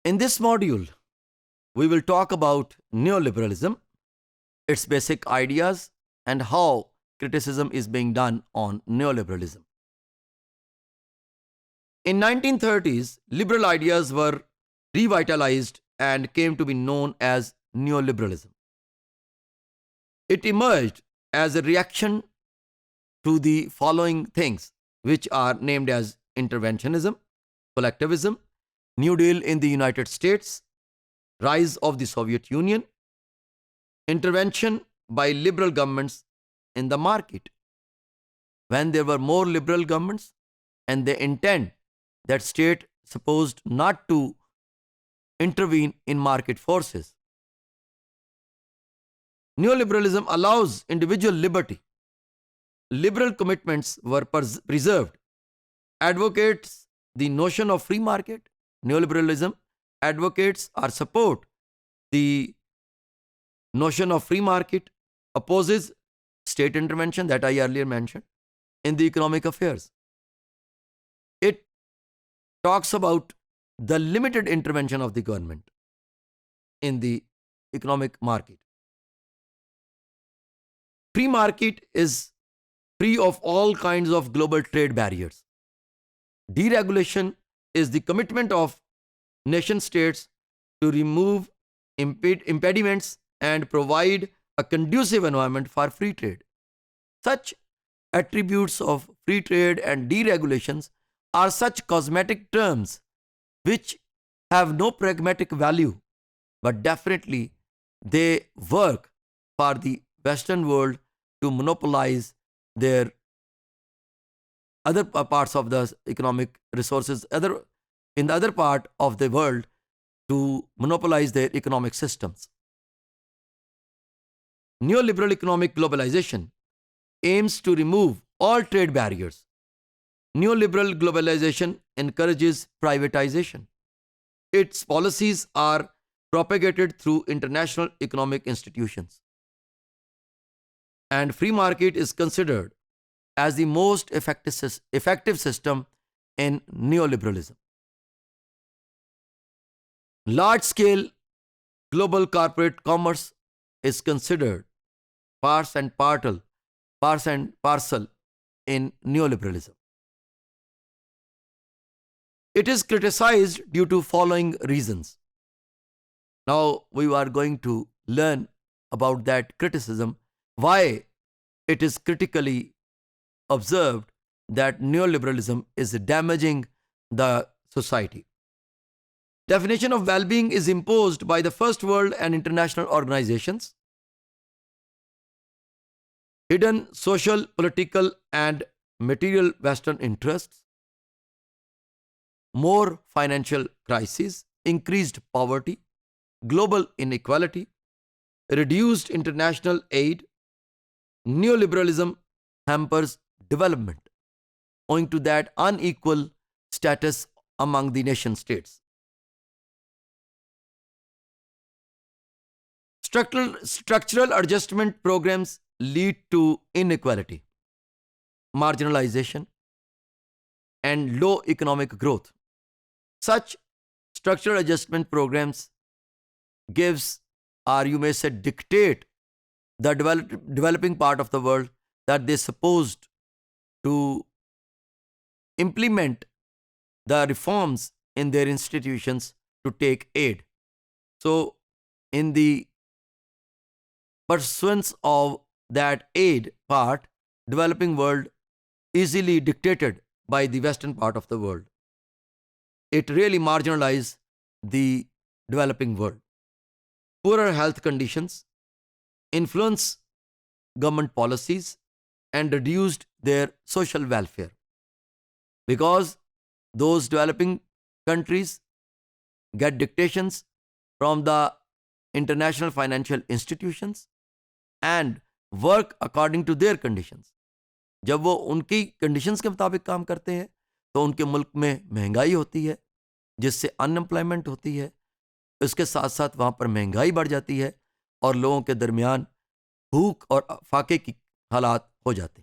In this module, we will talk about neoliberalism, its basic ideas, and how criticism is being done on neoliberalism. In 1930s, liberal ideas were revitalized and came to be known as neoliberalism. It emerged as a reaction to the following things, which are named as interventionism, collectivism, New Deal in the United States, rise of the Soviet Union, intervention by liberal governments in the market. When there were more liberal governments and they intend that state supposed not to intervene in market forces. Neoliberalism allows individual liberty. Liberal commitments were preserved. Advocates the notion of free market. Neoliberalism advocates or support the notion of free market, opposes state intervention that I earlier mentioned in the economic affairs. It talks about the limited intervention of the government in the economic market. Free market is free of all kinds of global trade barriers. Deregulation is the commitment of nation states to remove impediments and provide a conducive environment for free trade. Such attributes of free trade and deregulations are such cosmetic terms which have no pragmatic value, but definitely they work for the Western world to monopolize their other parts of the economic resources, in the other part of the world to monopolize their economic systems. Neoliberal economic globalization aims to remove all trade barriers. Neoliberal globalization encourages privatization. Its policies are propagated through international economic institutions. And free market is considered as the most effective system in neoliberalism. Large-scale global corporate commerce is considered part and parcel in neoliberalism. It is criticized due to following reasons. Now we are going to learn about that criticism, why it is critically observed that neoliberalism is damaging the society. Definition of well-being is imposed by the first world and international organizations. Hidden social, political, and material Western interests. More financial crises, increased poverty, global inequality, reduced international aid. Neoliberalism hampers development owing to that unequal status among the nation states. Structural adjustment programs lead to inequality, marginalization, and low economic growth. Such structural adjustment programs gives, or you may say dictate, the developing part of the world that they're supposed to implement the reforms in their institutions to take aid. So, in the pursuance of that aid part, developing world easily dictated by the western part of the world. It really marginalized the developing world. Poorer health conditions influence government policies and reduced their social welfare, because those developing countries get dictations from the international financial institutions and work according to their conditions. जब वो उनकी conditions के मुताबिक काम करते हैं तो उनके मुल्क में महंगाई होती है, जिससे अनएम्प्लॉयमेंट होती है. इसके साथ साथ वहाँ पर महंगाई बढ़ जाती है और लोगों के दरमियान भूख और फाके की हालात हो जाते हैं.